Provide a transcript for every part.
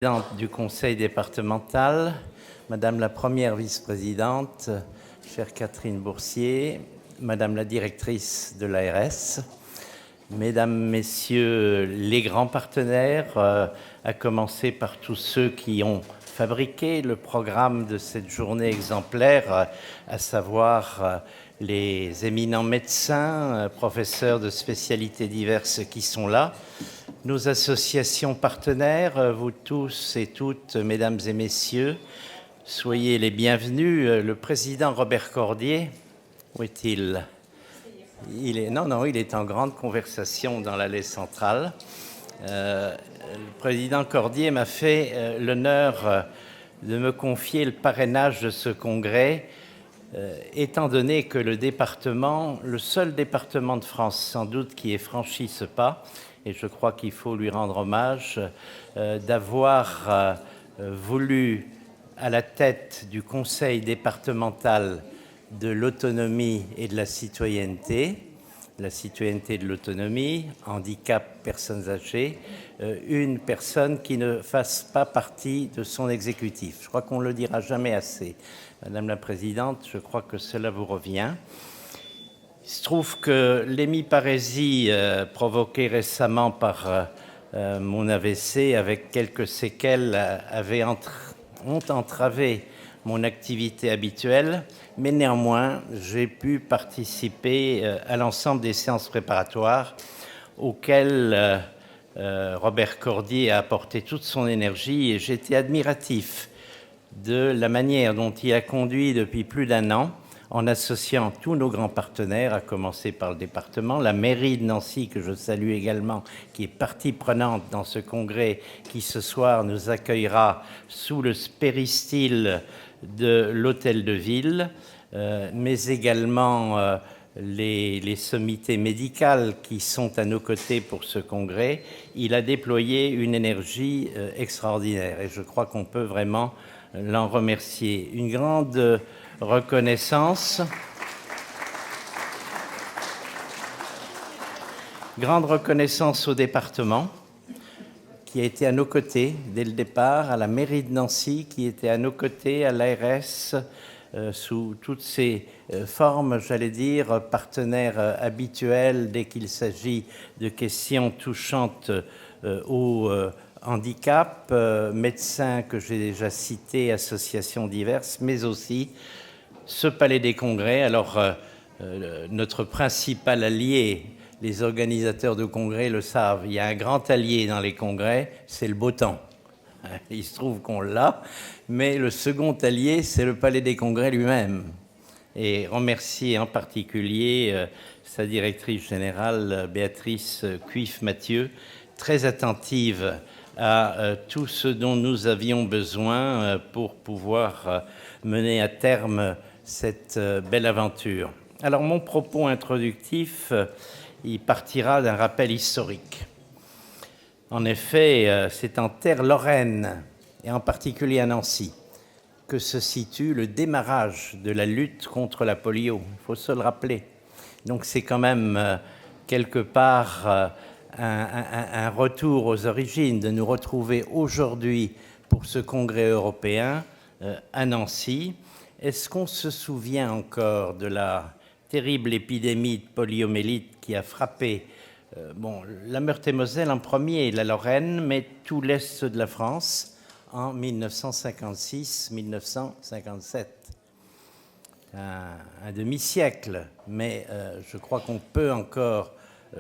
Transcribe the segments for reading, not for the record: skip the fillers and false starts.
Présidente du Conseil départemental, Madame la Première vice-présidente, chère Catherine Boursier, Madame la directrice de l'ARS, Mesdames, Messieurs les grands partenaires, à commencer par tous ceux qui ont fabriqué le programme de cette journée exemplaire, à savoir les éminents médecins, professeurs de spécialités diverses qui sont là, nos associations partenaires, vous tous et toutes, mesdames et messieurs, soyez les bienvenus. Le président Robert Cordier, où est-il ? Il est en grande conversation dans l'allée centrale. Le président Cordier m'a fait l'honneur de me confier le parrainage de ce congrès, étant donné que le département, le seul département de France sans doute qui ait franchi ce pas, et je crois qu'il faut lui rendre hommage, d'avoir voulu, à la tête du conseil départemental de l'autonomie et de la citoyenneté de l'autonomie, handicap, personnes âgées, une personne qui ne fasse pas partie de son exécutif. Je crois qu'on ne le dira jamais assez. Madame la Présidente, je crois que cela vous revient. Il se trouve que l'hémiparésie provoquée récemment par mon AVC, avec quelques séquelles, ont entravé mon activité habituelle, mais néanmoins, j'ai pu participer à l'ensemble des séances préparatoires auxquelles Robert Cordier a apporté toute son énergie, et j'étais admiratif de la manière dont il a conduit depuis plus d'1 an, en associant tous nos grands partenaires, à commencer par le département, la mairie de Nancy, que je salue également, qui est partie prenante dans ce congrès, qui ce soir nous accueillera sous le péristyle de l'hôtel de ville, mais également les sommités médicales qui sont à nos côtés pour ce congrès. Il a déployé une énergie extraordinaire, et je crois qu'on peut vraiment l'en remercier. Une grande reconnaissance. Grande reconnaissance au département qui a été à nos côtés dès le départ, à la mairie de Nancy qui était à nos côtés, à l'ARS, sous toutes ses formes, j'allais dire, partenaires habituels dès qu'il s'agit de questions touchantes au handicap, médecins que j'ai déjà cités, associations diverses, mais aussi ce palais des congrès. Alors, notre principal allié, les organisateurs de congrès le savent, il y a un grand allié dans les congrès, c'est le beau temps. Il se trouve qu'on l'a, mais le second allié, c'est le palais des congrès lui-même. Et remercier en particulier sa directrice générale, Béatrice Cuif-Mathieu, très attentive à tout ce dont nous avions besoin pour pouvoir mener à terme cette belle aventure. Alors, mon propos introductif, il partira d'un rappel historique. En effet, c'est en terre lorraine, et en particulier à Nancy, que se situe le démarrage de la lutte contre la polio. Il faut se le rappeler. Donc c'est quand même quelque part un retour aux origines de nous retrouver aujourd'hui pour ce congrès européen à Nancy. Est-ce qu'on se souvient encore de la terrible épidémie de poliomyélite qui a frappé la Meurthe-et-Moselle en premier, la Lorraine, mais tout l'est de la France en 1956-1957. Un demi-siècle, mais je crois qu'on peut encore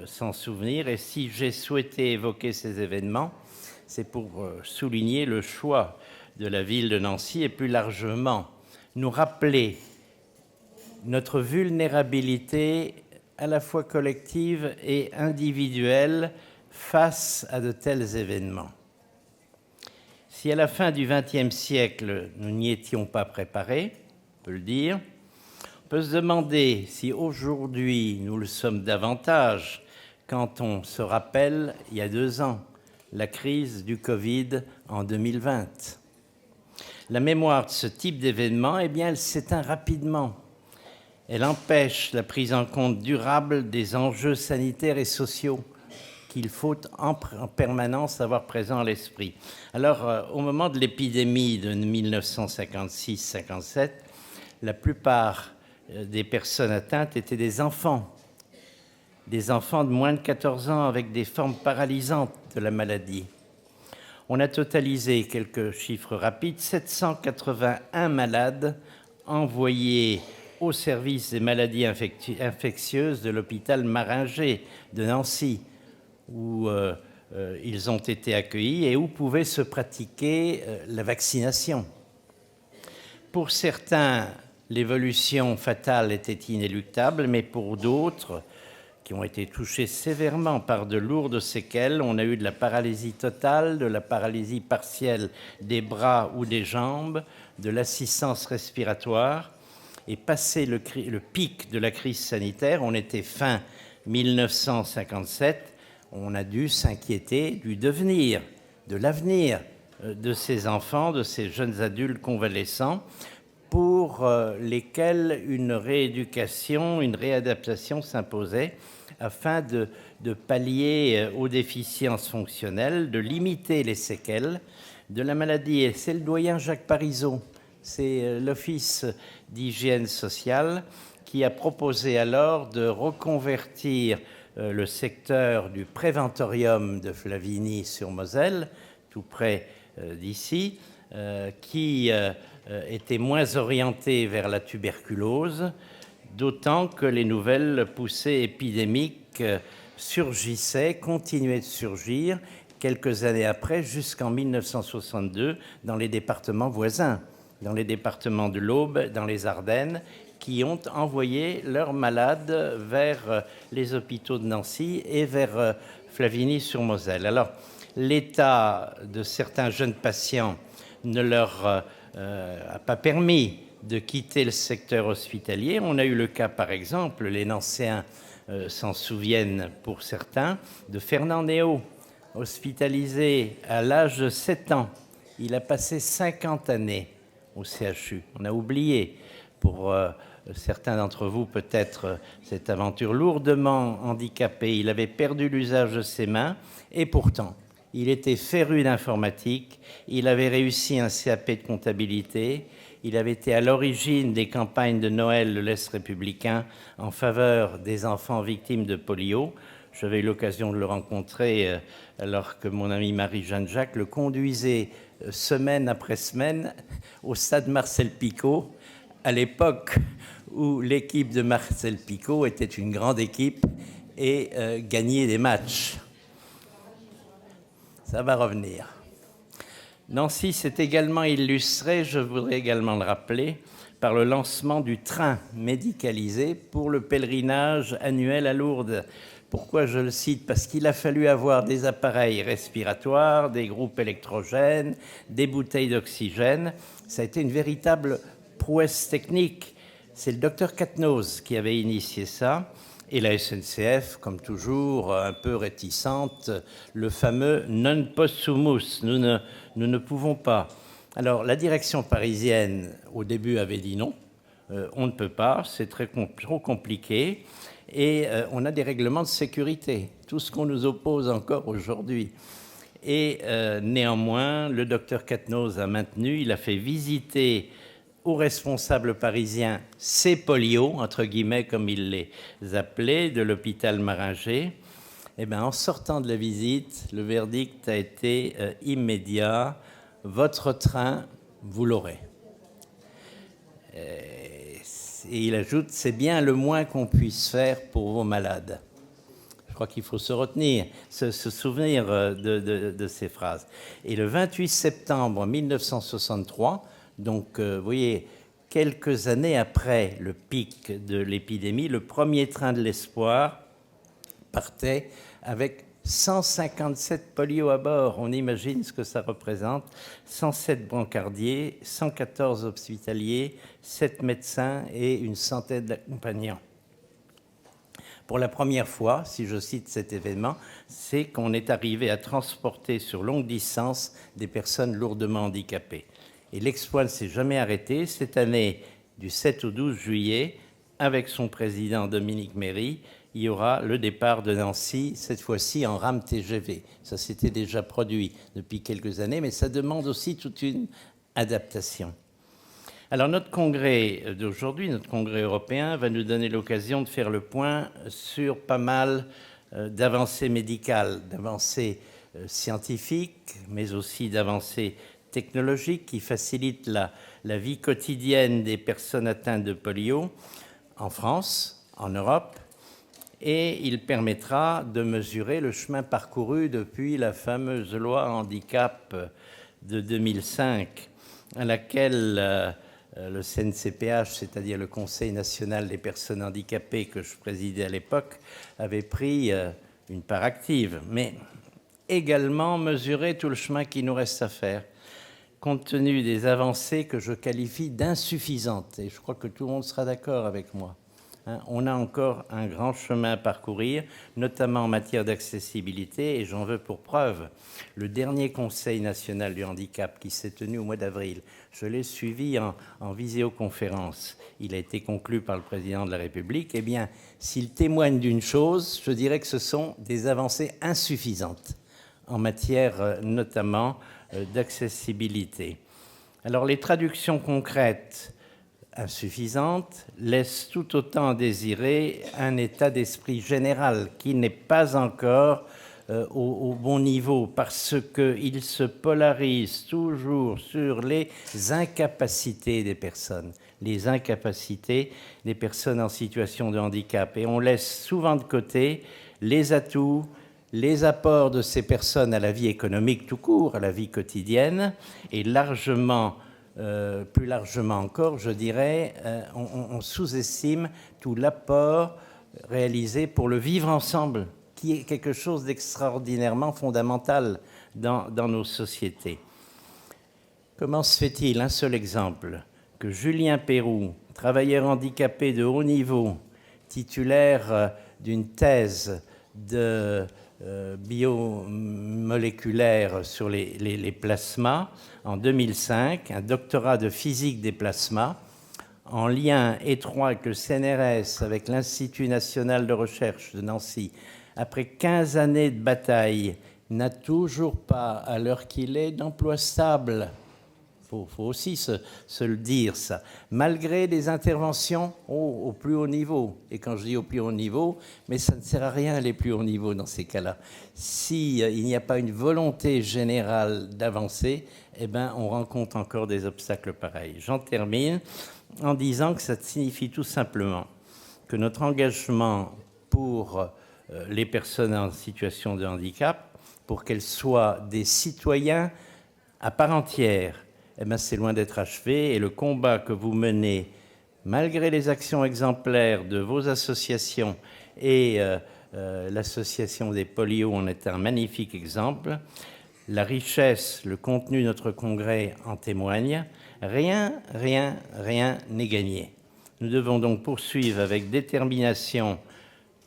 s'en souvenir. Et si j'ai souhaité évoquer ces événements, c'est pour souligner le choix de la ville de Nancy et plus largement nous rappeler notre vulnérabilité à la fois collective et individuelle face à de tels événements. Si à la fin du XXe siècle, nous n'y étions pas préparés, on peut le dire, on peut se demander si aujourd'hui nous le sommes davantage quand on se rappelle, il y a 2 ans, la crise du Covid en 2020. La mémoire de ce type d'événement, eh bien, elle s'éteint rapidement. Elle empêche la prise en compte durable des enjeux sanitaires et sociaux qu'il faut en permanence avoir présent à l'esprit. Alors, au moment de l'épidémie de 1956-57, la plupart des personnes atteintes étaient des enfants de moins de 14 ans avec des formes paralysantes de la maladie. On a totalisé, quelques chiffres rapides, 781 malades envoyés au service des maladies infectieuses de l'hôpital Maringer de Nancy, où ils ont été accueillis et où pouvait se pratiquer la vaccination. Pour certains, l'évolution fatale était inéluctable, mais pour d'autres, qui ont été touchés sévèrement par de lourdes séquelles, on a eu de la paralysie totale, de la paralysie partielle des bras ou des jambes, de l'assistance respiratoire. Et passé le pic de la crise sanitaire, on était fin 1957, on a dû s'inquiéter du devenir, de l'avenir de ces enfants, de ces jeunes adultes convalescents, pour lesquels une rééducation, une réadaptation s'imposait afin de pallier aux déficiences fonctionnelles, de limiter les séquelles de la maladie. Et c'est le doyen Jacques Parizeau, c'est l'Office d'hygiène sociale qui a proposé alors de reconvertir le secteur du préventorium de Flavigny-sur-Moselle, tout près d'ici, qui était moins orienté vers la tuberculose, d'autant que les nouvelles poussées épidémiques surgissaient, continuaient de surgir quelques années après, jusqu'en 1962, dans les départements voisins, dans les départements de l'Aube, dans les Ardennes, qui ont envoyé leurs malades vers les hôpitaux de Nancy et vers Flavigny-sur-Moselle. Alors, l'état de certains jeunes patients ne leur a pas permis de quitter le secteur hospitalier. On a eu le cas, par exemple, les Nancéens s'en souviennent pour certains, de Fernand Néot, hospitalisé à l'âge de 7 ans. Il a passé 50 années au CHU. On a oublié, pour certains d'entre vous, peut-être cette aventure lourdement handicapée. Il avait perdu l'usage de ses mains et pourtant, il était féru d'informatique, il avait réussi un CAP de comptabilité, il avait été à l'origine des campagnes de Noël de l'Est républicain en faveur des enfants victimes de polio. J'avais eu l'occasion de le rencontrer alors que mon ami Marie-Jeanne Jacques le conduisait semaine après semaine au stade Marcel Picot, à l'époque où l'équipe de Marcel Picot était une grande équipe et gagnait des matchs. Ça va revenir. Nancy s'est également illustrée, je voudrais également le rappeler, par le lancement du train médicalisé pour le pèlerinage annuel à Lourdes. Pourquoi je le cite? Parce qu'il a fallu avoir des appareils respiratoires, des groupes électrogènes, des bouteilles d'oxygène. Ça a été une véritable prouesse technique. C'est le docteur Catenoz qui avait initié ça. Et la SNCF, comme toujours, un peu réticente, le fameux « non possumus », nous ne pouvons pas. Alors, la direction parisienne, au début, avait dit non, on ne peut pas, c'est trop compliqué, et on a des règlements de sécurité, tout ce qu'on nous oppose encore aujourd'hui. Et néanmoins, le docteur Catenoz a maintenu, il a fait visiter aux responsables parisiens ces polios, entre guillemets, comme il les appelait, de l'hôpital Maringer. Eh bien, en sortant de la visite, le verdict a été immédiat. Votre train, vous l'aurez. Et il ajoute, c'est bien le moins qu'on puisse faire pour vos malades. Je crois qu'il faut se retenir, se souvenir de ces phrases. Et le 28 septembre 1963, donc, vous voyez, quelques années après le pic de l'épidémie, le premier train de l'espoir partait avec 157 polios à bord. On imagine ce que ça représente. 107 brancardiers, 114 hospitaliers, 7 médecins et une centaine d'accompagnants. Pour la première fois, si je cite cet événement, c'est qu'on est arrivé à transporter sur longue distance des personnes lourdement handicapées. Et l'exploit ne s'est jamais arrêté. Cette année, du 7 au 12 juillet, avec son président Dominique Méry, il y aura le départ de Nancy, cette fois-ci en rame TGV. Ça s'était déjà produit depuis quelques années, mais ça demande aussi toute une adaptation. Alors notre congrès d'aujourd'hui, notre congrès européen, va nous donner l'occasion de faire le point sur pas mal d'avancées médicales, d'avancées scientifiques, mais aussi d'avancées technologiques qui facilitent la vie quotidienne des personnes atteintes de polio en France, en Europe, et il permettra de mesurer le chemin parcouru depuis la fameuse loi handicap de 2005, à laquelle le CNCPH, c'est-à-dire le Conseil national des personnes handicapées que je présidais à l'époque, avait pris une part active, mais également mesurer tout le chemin qui nous reste à faire, compte tenu des avancées que je qualifie d'insuffisantes. Et je crois que tout le monde sera d'accord avec moi. On a encore un grand chemin à parcourir, notamment en matière d'accessibilité, et j'en veux pour preuve le dernier Conseil national du handicap qui s'est tenu au mois d'avril. Je l'ai suivi en visioconférence. Il a été conclu par le président de la République. Eh bien, s'il témoigne d'une chose, je dirais que ce sont des avancées insuffisantes en matière notamment d'accessibilité. Alors, les traductions concrètes insuffisante laisse tout autant à désirer un état d'esprit général qui n'est pas encore au bon niveau parce qu'il se polarise toujours sur les incapacités des personnes, en situation de handicap. Et on laisse souvent de côté les atouts, les apports de ces personnes à la vie économique tout court, à la vie quotidienne, et plus largement encore, je dirais, on sous-estime tout l'apport réalisé pour le vivre ensemble, qui est quelque chose d'extraordinairement fondamental dans nos sociétés. Comment se fait-il, un seul exemple, que Julien Péroux, travailleur handicapé de haut niveau, titulaire d'une thèse de biomoléculaire sur les plasmas en 2005, un doctorat de physique des plasmas, en lien étroit avec le CNRS, avec l'Institut national de recherche de Nancy, après 15 années de bataille, n'a toujours pas, à l'heure qu'il est, d'emploi stable. Il faut aussi se le dire, ça. Malgré des interventions au plus haut niveau. Et quand je dis au plus haut niveau, mais ça ne sert à rien les plus hauts niveaux dans ces cas-là. S'il n'y a pas une volonté générale d'avancer, eh ben, on rencontre encore des obstacles pareils. J'en termine en disant que ça signifie tout simplement que notre engagement pour les personnes en situation de handicap, pour qu'elles soient des citoyens à part entière, eh bien, c'est loin d'être achevé. Et le combat que vous menez, malgré les actions exemplaires de vos associations, et l'association des polios en est un magnifique exemple, la richesse, le contenu de notre congrès en témoigne, rien n'est gagné. Nous devons donc poursuivre avec détermination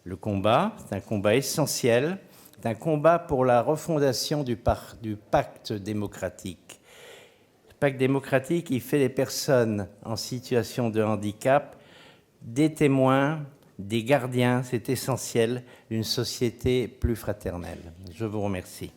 le combat. C'est un combat essentiel, c'est un combat pour la refondation du pacte démocratique. Le pacte démocratique, il fait des personnes en situation de handicap des témoins, des gardiens, c'est essentiel, d'une société plus fraternelle. Je vous remercie.